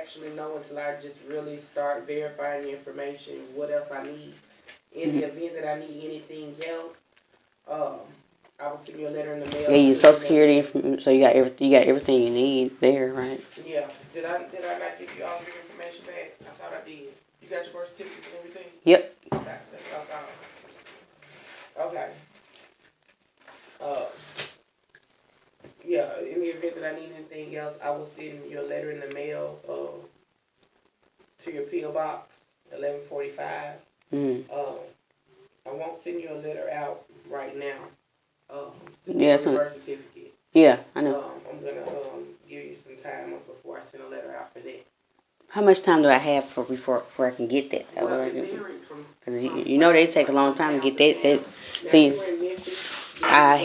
actually know until I just really start verifying the information, what else I need. In the event that I need anything else, um, I will send you a letter in the mail. Yeah, your Social Security, so you got everything you need there, right? Yeah. Did I not give you all your information back? I thought I did. You got your birth certificates and everything? Yep. Okay. That's what I thought. Okay. Uh, yeah. In the event that I need anything else, I will send you a letter in the mail. To your PO box, 1145. I won't send you a letter out right now. Yeah, for your birth certificate. Yeah, I know. I'm gonna give you some time before I send a letter out for that. How much time do I have before I can get that? Well, it varies from. Because you know they take a long time to get that. See, that's why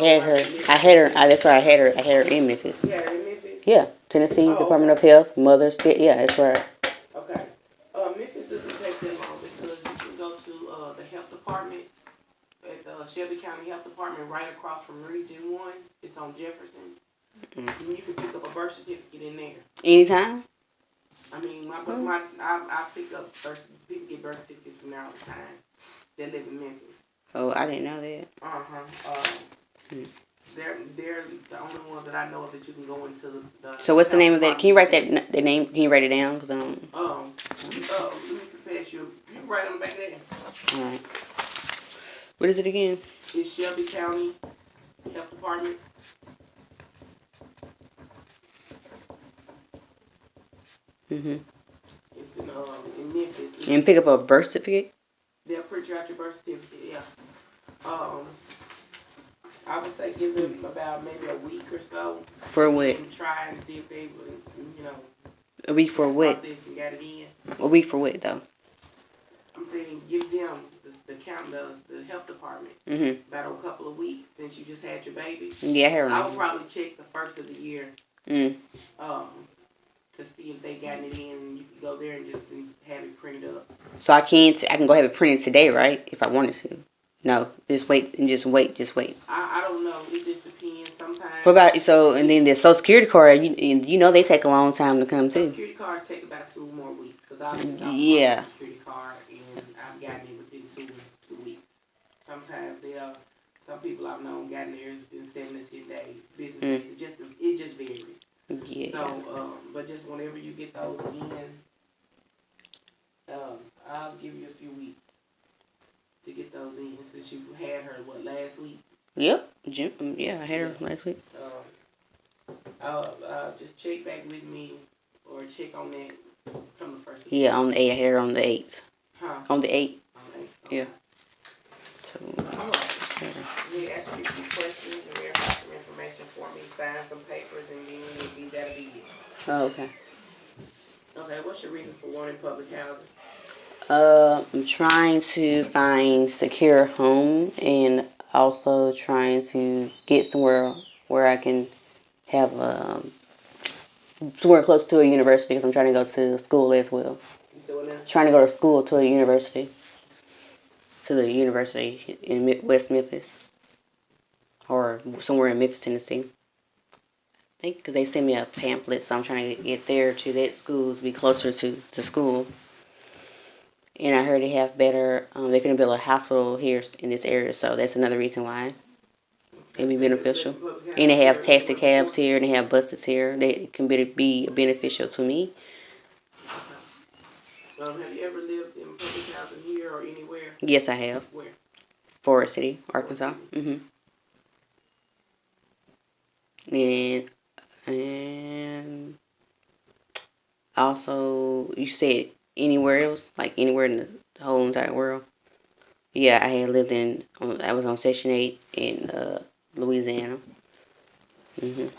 I had her in Memphis. Yeah, in Memphis. Yeah, Tennessee Department of Health, Mother's Fit. Yeah, that's right. Okay. Memphis doesn't take that long because you can go to the health department at the Shelby County Health Department right across from Region 1. It's on Jefferson. And you can pick up a birth certificate in there. Anytime? I mean, I pick up people get birth certificates from there all the time. They live in Memphis. Oh, I didn't know that. They're the only ones that I know of that you can go into the. So what's the name of that? Can you write that the name? Can you write it down? Cause let me pass you. You can write them back there. All right. What is it again? It's Shelby County Health Department. It's in Memphis. And pick up a birth certificate? They'll print you out your birth certificate, yeah. I would say give them about maybe a week or so. For what? And try and see if they would, A week for what? Got it in. A week for what, though? I'm saying give them the health department about a couple of weeks since you just had your baby. Yeah, I would probably check the first of the year. To see if they got it in, and you can go there and just have it printed up. So I can go have it printed today, right? If I wanted to. No, just wait. I don't know. It just depends. Sometimes. What about and then the Social Security card? You know they take a long time to come too. Social Security cards take about 2 more weeks because I've been Social Security card and I've gotten it within 2 weeks. Sometimes some people I've known gotten theirs in 7 to 10 days. Business days. It just varies. Yeah. So, but just whenever you get those in, I'll give you a few weeks to get those in since you had her, last week? Yep. Yeah, I had her last week. Just check back with me or check on that from the first. Yeah, on the 8th. I had her on the 8th. Huh? On the 8th. Okay. Yeah. So. All right. We ask you a few questions and verify some information for me, sign some papers, and then that'll be it. Oh, okay. Okay, what's your reason for wanting public housing? I'm trying to find secure home and also trying to get somewhere where I can have somewhere close to a university because I'm trying to go to school as well. Trying to go to school to a university. To the university in West Memphis. Or somewhere in Memphis, Tennessee. I think because they sent me a pamphlet, so I'm trying to get there to that school to be closer to school. And I heard they have better, they're going to build a hospital here in this area, so that's another reason why it'd be beneficial. And they have taxi cabs here, and they have buses here. They can be beneficial to me. Have you ever lived in public housing here or anywhere? Yes, I have. Where? Forest City, Arkansas. And also, you said anywhere else, like anywhere in the whole entire world. Yeah, I had lived I was on Section 8 in Louisiana. You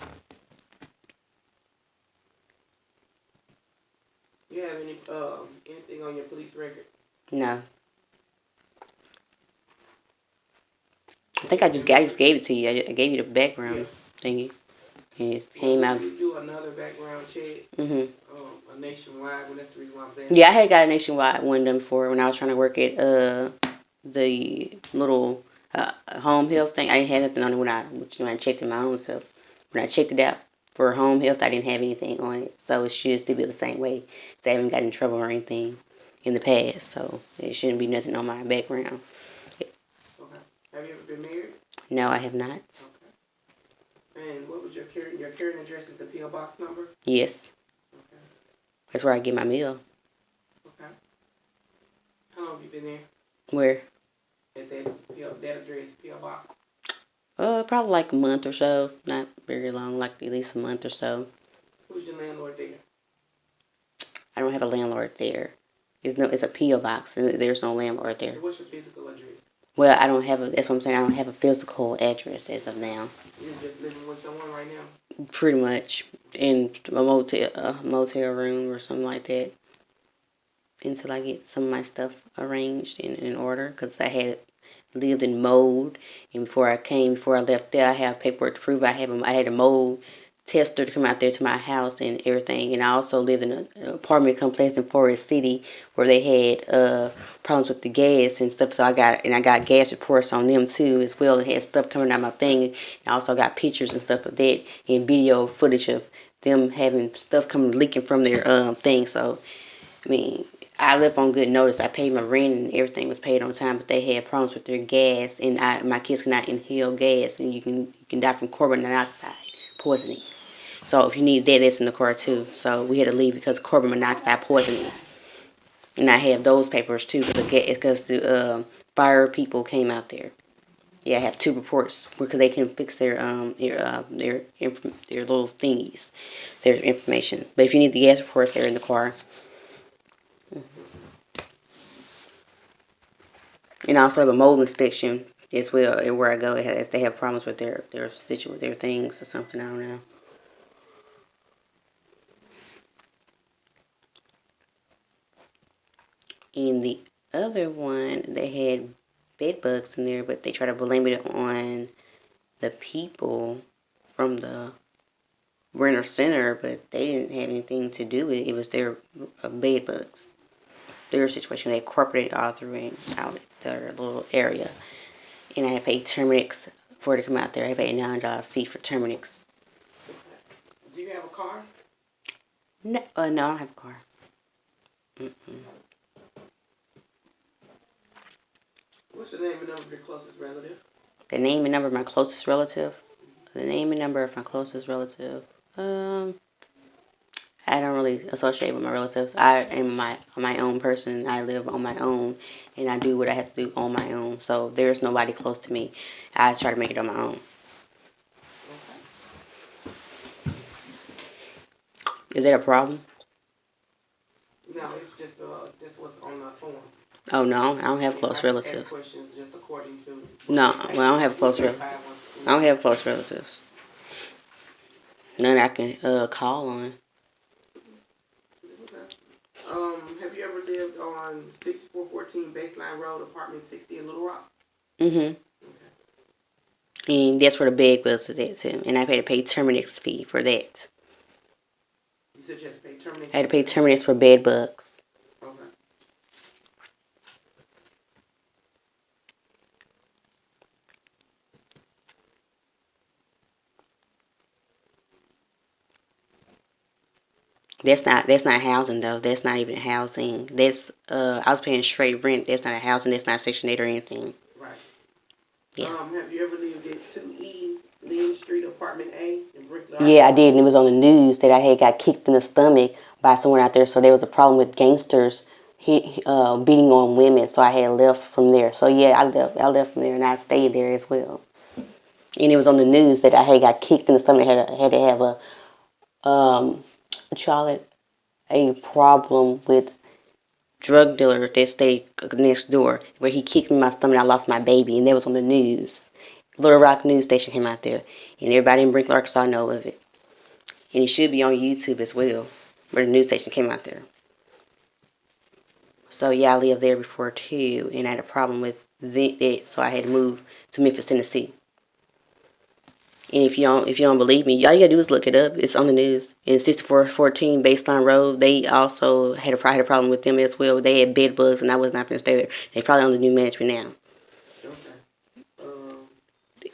have anything on your police record? No. I think I just gave it to you. I gave you the background thingy. And it came out. Did you do another background check? A nationwide one. That's the reason why I'm saying. Yeah, I had got a nationwide one done before when I was trying to work at the little home health thing. I didn't have nothing on it when I checked it my own self. When I checked it out for home health, I didn't have anything on it, so it should still be the same way. I haven't gotten in trouble or anything in the past, so it shouldn't be nothing on my background. Okay. Have you ever been married? No, I have not. Okay. And what was your current address? Is the PO box number? Yes. Okay. That's where I get my mail. Okay. How long have you been there? Where? At that address, PO box. Probably like a month or so. Not very long, like at least a month or so. Who's your landlord there? I don't have a landlord there. It's a PO box, and there's no landlord there. What's your physical address? Well, I don't have a. That's what I'm saying. I don't have a physical address as of now. You're just living with someone right now? Pretty much in a motel room or something like that until I get some of my stuff arranged in order, because I had lived in mold, and before I left there, I have paperwork to prove I had a mold tester to come out there to my house and everything. And I also lived in an apartment complex in Forest City where they had problems with the gas and stuff. So I got gas reports on them too as well. It had stuff coming out my thing. And I also got pictures and stuff of that and video footage of them having stuff coming leaking from their thing. So I mean, I left on good notice. I paid my rent and everything was paid on time, but they had problems with their gas, and my kids cannot inhale gas, and you can die from carbon monoxide poisoning. So if you need that, that's in the car too. So we had to leave because of carbon monoxide poisoning, and I have those papers too because the fire people came out there. Yeah, I have 2 reports because they can fix their little thingies, their information. But if you need the gas reports, they're in the car. And I also have a mold inspection as well, and where I go, as they have problems with their things or something. I don't know. And the other one, they had bed bugs in there, but they try to blame it on the people from the renter center, but they didn't have anything to do with it. It was their bed bugs. Their situation. They incorporated all through out their little area. And I had paid Terminix for it to come out there. I paid $9 fee for Terminix. Do you have a car? No, I don't have a car. What's the name and number of your closest relative? The name and number of my closest relative? The name and number of my closest relative? I don't really associate with my relatives. I am my own person. I live on my own, and I do what I have to do on my own. So there's nobody close to me. I try to make it on my own. Okay. Is that a problem? No, it's just what's on my form. Oh no, I don't have close relatives. Questions just according to. No, well I don't have close relatives. I don't have close relatives. None I can call on. Have you ever lived on 6414 Baseline Road, apartment 60 in Little Rock? Mm-hmm. Okay. And that's where the bed was at too. And I had to pay Terminix fee for that. You said you had to pay Terminix? I had to pay Terminix for bed bugs. Okay. That's not housing though. That's not even housing. That's I was paying straight rent. That's not a housing. That's not Section 8 or anything. Right. Yeah. Have you ever lived at 2E Lynn Street, apartment A in Brickyard? Yeah, I did. And it was on the news that I had got kicked in the stomach by someone out there. So there was a problem with gangsters beating on women. So I had left from there. So yeah, I left from there and I stayed there as well. And it was on the news that I had got kicked in the stomach. I had to have a problem with drug dealer that stayed next door, where he kicked me in my stomach and I lost my baby, and that was on the news. Little Rock news station came out there, and everybody in Brinkler, Arkansas know of it. And it should be on YouTube as well, where the news station came out there. So yeah, I lived there before too, and I had a problem with it, so I had to move to Memphis, Tennessee. And if you don't believe me, all you gotta do is look it up. It's on the news. In 6414 Baseline Road, they also had a problem with them as well. They had bed bugs, and I was not going to stay there. They probably on the new management now. Okay.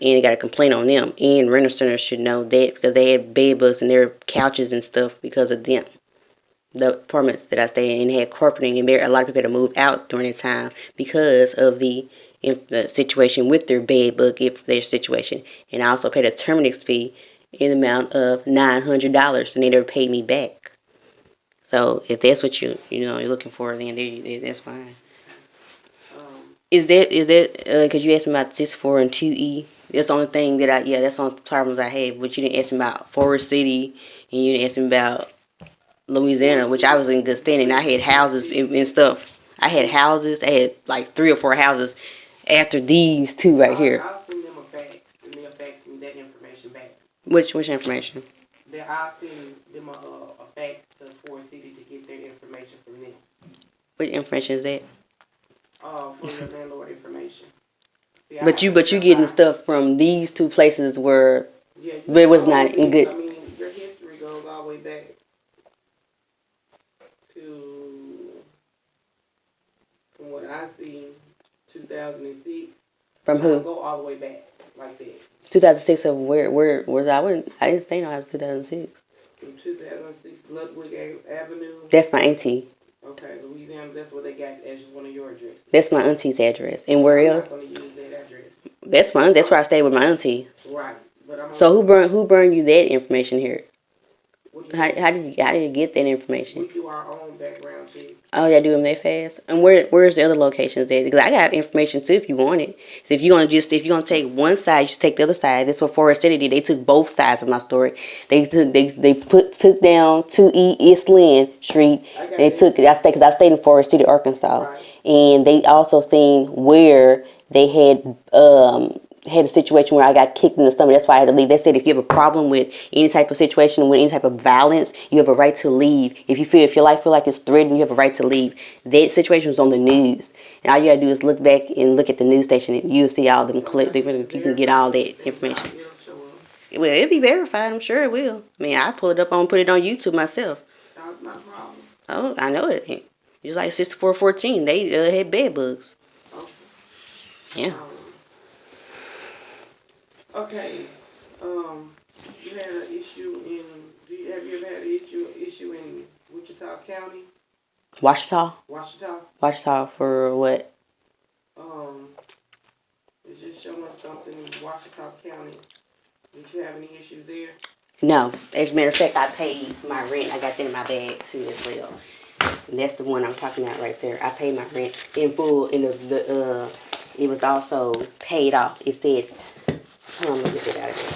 and got a complaint on them. And rental centers should know that because they had bed bugs in their couches and stuff because of them. The apartments that I stayed in had carpeting, and a lot of people had to move out during that time because of the situation with their bed bug, if their situation. And I also paid a terminix fee in the amount of $900, and they never paid me back. So if that's what you're looking for, then that's fine. Is that because you asked me about 64 and 2E? That's the only thing that that's the only problems I had. But you didn't ask me about Forest City, and you didn't ask me about Louisiana, which I was in good standing. I had houses and stuff. I had houses. I had like 3 or 4 houses after these 2 right here. I'll send them a fax, and they'll fax me that information back. Which information? I'll send them a fax to Forest City to get their information from them. What information is that? For your landlord information. See, but you getting stuff from these 2 places where it was not in good. I mean, your history goes all the way back to, from what I see, 2006. From who? Go all the way back like that. 2006 of where was I? I didn't stay no house 2006. From 2006, Ludwig Avenue. That's my auntie. Okay, Louisiana, that's what they got as one of your addresses. That's my auntie's address. And where else? I'm not going to use that address. That's where I stayed with my auntie. Right. But so who burned you that information here? How did you get that information? We do our own background check. Oh, y'all do them that fast? And where's the other locations at? Because I got information too if you want it. So if you're gonna take one side, you just take the other side. That's what Forest City did. They took both sides of my story. They took down 2E East Lynn Street. Because I stayed in Forest City, Arkansas, right. And they also seen where they had a situation where I got kicked in the stomach. That's why I had to leave. They said if you have a problem with any type of situation, with any type of violence, you have a right to leave. If your life feel like it's threatened, you have a right to leave. That situation was on the news. And all you gotta do is look back and look at the news station and you'll see all them clips. You can get all that information. Well, it'll be verified. I'm sure it will. I mean, I pull it up put it on YouTube myself. That's my problem. Oh, I know it ain't. Just like 6414, they had bed bugs. Okay. Yeah. Okay, you had an issue have you ever had an issue in Wichita County? Washita for what? It's just showing something in Washita County. Did you have any issues there? No. As a matter of fact, I paid my rent. I got that in my bag too as well. And that's the one I'm talking about right there. I paid my rent in full, and it was also paid off. It said, hold on, let me get it out of here.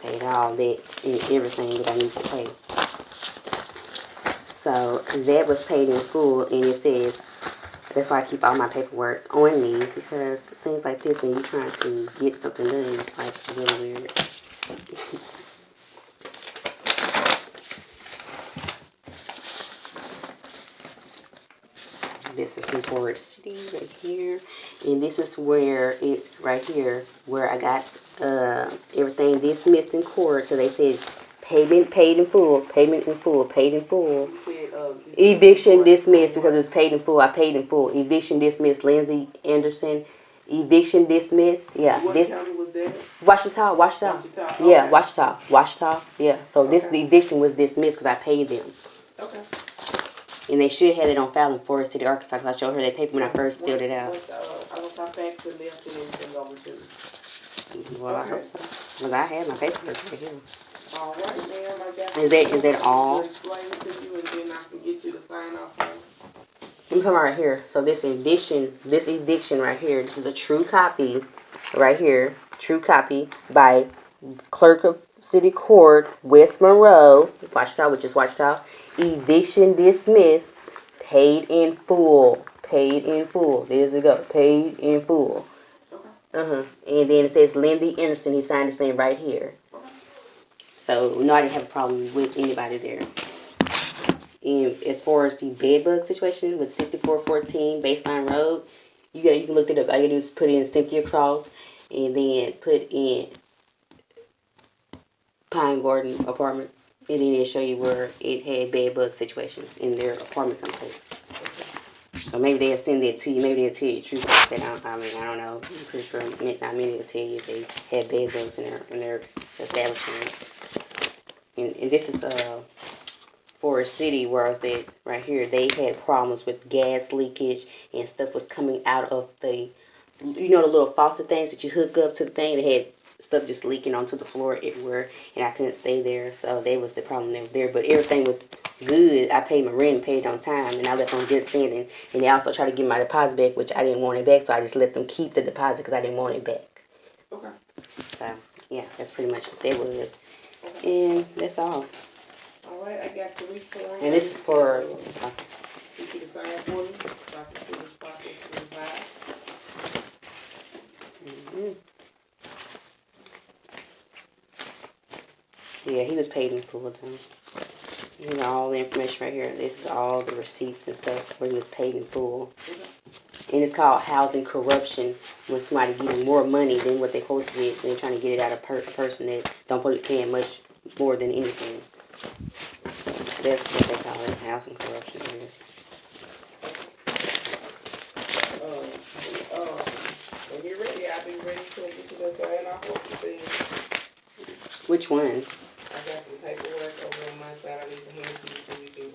Paid all that and everything that I need to pay. So that was paid in full, and it says, that's why I keep all my paperwork on me, because things like this, when you're trying to get something done, it's like really weird. This is from Forest City right here, and this is where it right here where I got everything dismissed in court, because they said payment paid in full, payment in full, paid in full. Eviction dismissed because it was paid in full. I paid in full. Eviction dismissed. Lindsay Anderson. Eviction dismissed. Yeah. What county was that? Washita. Yeah, okay. Washita. Yeah. So okay. The eviction was dismissed because I paid them. Okay. And they should have it on file in Forest City, Arkansas, because I showed her that paper when I first filled it out. Well, I hope so. Because I had my paperwork right here. All right, ma'am. I got is that all? Explain it to you, and then I can get you to sign off on it. I'm talking right here. So this eviction right here, this is a true copy right here. True copy by Clerk of City Court, West Monroe, Washita, which is Washita. Eviction dismissed, paid in full. Paid in full. There's it go. Paid in full. And then it says Lindsay Anderson. He signed his name right here. So, no, I didn't have a problem with anybody there. And as far as the bedbug situation with 6414 Baseline Road, you can look it up. All you do is put in Cynthia Cross and then put in Pine Garden Apartments. And then it'll show you where it had bedbug situations in their apartment complex. So maybe they'll send that to you. Maybe they'll tell you the truth about that. I mean, I don't know. I'm pretty sure not many will tell you if they had bed bugs in their establishment. And this is Forest City, where I was at right here. They had problems with gas leakage and stuff was coming out of the, the little faucet things that you hook up to the thing. They had stuff just leaking onto the floor everywhere, and I couldn't stay there. So that was the problem there. But everything was good. I paid my rent and paid on time, and I left on good standing. And they also tried to give my deposit back, which I didn't want it back, so I just let them keep the deposit because I didn't want it back. Okay. So yeah, that's pretty much what that was. Okay. And that's all. All right, I got the reform. And this is for. You see the sign for me? So I can see this process to the side. Yeah, he was paid in full time. You know, all the information right here. This is all the receipts and stuff where he was paid in full. And it's called housing corruption, when somebody getting more money than what they're supposed to get, and they're trying to get it out of a person that don't put paying much more than anything. That's what they call it, housing corruption. When you're ready, I'll be ready to get you the sign off what you said. Which ones? I got some paperwork over on my side. I need to hand to you so you can,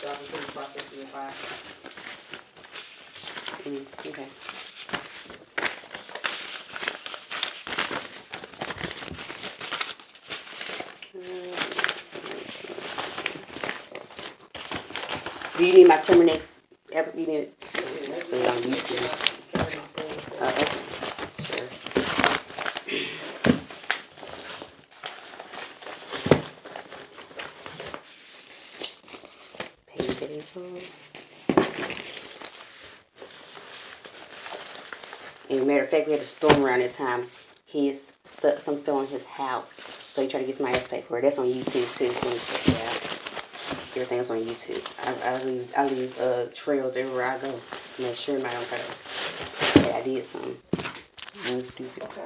so I can put the process in your file. Okay. Do you need my Terminex? You need it? Put it on YouTube. Okay. Sure. Pay table. As a matter of fact, we had a storm around this time. Some fell in his house, so he tried to get somebody else to pay for it. That's on YouTube too. So yeah, everything's on YouTube. I leave trails everywhere I go. Make sure I don't try to say I did something. I'm stupid. Okay.